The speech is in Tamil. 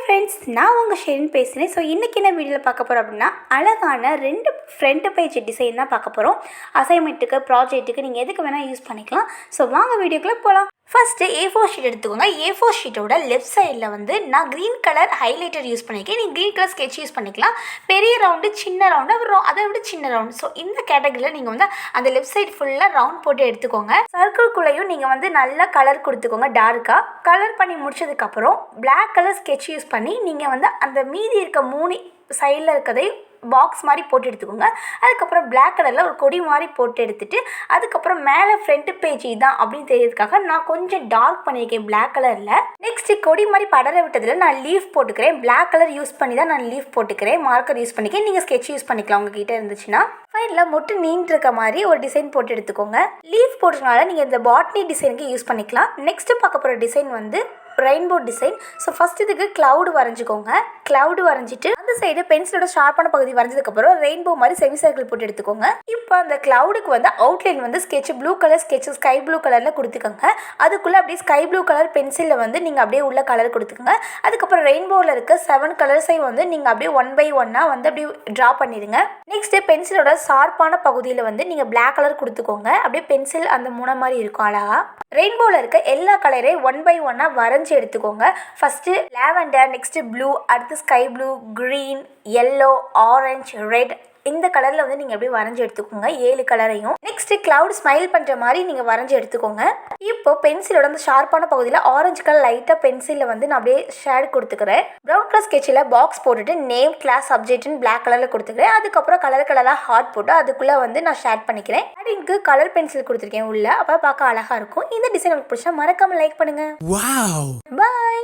ஃப்ரெண்ட்ஸ், நான் உங்கள் ஷெரின் பேசுகிறேன். ஸோ இன்றைக்கி என்ன வீடியோவில் பார்க்க போகிறோம் அப்படின்னா, அழகான 2 ஃப்ரண்ட் பேஜ் டிசைன் தான் பார்க்க போகிறோம். அசைன்மெண்ட்டுக்கு, ப்ராஜெக்ட்டுக்கு நீங்கள் எதுக்கு வேணால் யூஸ் பண்ணிக்கலாம். ஸோ வாங்க வீடியோக்குள்ளே போகலாம். ஃபஸ்ட்டு A4 ஷீட் எடுத்துக்கோங்க. A4 ஷீட்டோட லெஃப்ட் சைடில் வந்து நான் க்ரீன் கலர் ஹைலைட்டர் யூஸ் பண்ணியிருக்கேன். நீங்கள் க்ரீன் கலர் ஸ்கெட்ச் யூஸ் பண்ணிக்கலாம். பெரிய ரவுண்டு, சின்ன ரவுண்டு, அப்புறம் அதை விட சின்ன ரவுண்டு. ஸோ இந்த கேட்டகரியில் நீங்கள் வந்து அந்த லெஃப்ட் சைடு ஃபுல்லாக ரவுண்ட் போட்டு எடுத்துக்கோங்க. சர்க்கிள்குள்ளேயும் நீங்கள் வந்து நல்லா கலர் கொடுத்துக்கோங்க. டார்க்காக கலர் பண்ணி முடிச்சதுக்கப்புறம் பிளாக் கலர் ஸ்கெட்ச் யூஸ் பண்ணி நீங்கள் வந்து அந்த மீதி இருக்க 3 சைடில் இருக்கிறதை பாக்ஸ் மாதிரி போட்டு எடுத்துக்கோங்க. அதுக்கப்புறம் பிளாக் கலரில் ஒரு கொடி மாதிரி போட்டு எடுத்துகிட்டு அதுக்கப்புறம் மேலே ஃப்ரண்ட் பேஜ் தான் அப்படின்னு தெரியறதுக்காக நான் கொஞ்சம் டார்க் பண்ணியிருக்கேன் பிளாக் கலரில். நெக்ஸ்ட்டு கொடி மாதிரி படர விட்டதில் நான் லீஃப் போட்டுக்கிறேன். பிளாக் கலர் யூஸ் பண்ணி தான் நான் லீஃப் போட்டுக்கிறேன். மார்க்கர் யூஸ் பண்ணிக்கிறேன். நீங்கள் ஸ்கெட்ச் யூஸ் பண்ணிக்கலாம் உங்ககிட்ட இருந்துச்சுன்னா. ஃபைனலில் மொட்டு நீண்டு இருக்க மாதிரி ஒரு டிசைன் போட்டு எடுத்துக்கோங்க. லீஃப் போட்டதுனால நீங்கள் இந்த பாட்னி டிசைனுக்கு யூஸ் பண்ணிக்கலாம். நெக்ஸ்ட்டு பார்க்க போகிற டிசைன் வந்து ரெயின்போ டிசைன். ஸோ ஃபஸ்ட் இதுக்கு கிளவுடு வரைஞ்சிக்கோங்க. கிளவுடு வரைஞ்சிட்டு அந்த சைடு பென்சிலோட ஷார்ப்பான பகுதி வரைஞ்சதுக்கப்புறம் ரெயின்போ மாதிரி செமி சர்க்கிள் போட்டு எடுத்துக்கோங்க. இப்போ அந்த கிளவுடுக்கு வந்து அவுட்லைன் வந்து sketch blue colour sketch sky blue கலரில் கொடுத்துக்கோங்க. அதுக்குள்ளே அப்படியே ஸ்கை ப்ளூ கலர் பென்சிலில் வந்து நீங்கள் அப்படியே உள்ள கலர் கொடுத்துக்கோங்க. அதுக்கப்புறம் ரெயின்போவில் இருக்க 7 கலர்ஸையும் வந்து நீங்கள் அப்படியே 1 by 1 வந்து அப்படியே ட்ரா பண்ணிடுங்க. நெக்ஸ்ட்டு பென்சிலோட ஷார்ப்பான பகுதியில் வந்து நீங்கள் பிளாக் கலர் கொடுத்துக்கோங்க. அப்படியே பென்சில் அந்த முனை மாதிரி இருக்கும் அழகாக. ரெயின்போவில் இருக்க எல்லா கலரையும் 1 by 1 வரைஞ்சி எடுத்துக்கோங்க. ஃபஸ்ட்டு லாவெண்டர், நெக்ஸ்ட்டு ப்ளூ, அடுத்து sky blue, green, yellow, orange, red, இந்த கலரில் வந்து நீங்கள் அப்படியே வரைஞ்சி எடுத்துக்கோங்க 7 கலரையும். நெக்ஸ்ட்டு கிளவுட் ஸ்மைல் பண்ணுற மாதிரி நீங்கள் வரைஞ்சி எடுத்துக்கோங்க. இப்போ பென்சிலோட அந்த ஷார்ப்பான பகுதியில் ஆரஞ்சு கலர் லைட்டாக பென்சிலில் வந்து நான் அப்படியே ஷேட் கொடுத்துக்கிறேன். ப்ரௌன் கலர் ஸ்கெட்சில் பாக்ஸ் போட்டுட்டு நேம், கிளாஸ், சப்ஜெக்ட்னு பிளாக் கலரில் கொடுத்துக்கிறேன். அதுக்கப்புறம் கலராக ஹார்ட் போட்டு அதுக்குள்ளே வந்து நான் ஷேட் பண்ணிக்கிறேன். அதுக்கு கலர் பென்சில் கொடுத்துருக்கேன் உள்ள. அப்போ பார்க்க அழகாக இருக்கும். இந்த டிசைன் உங்களுக்கு பிடிச்சா மறக்காமல் லைக் பண்ணுங்கள். பாய்.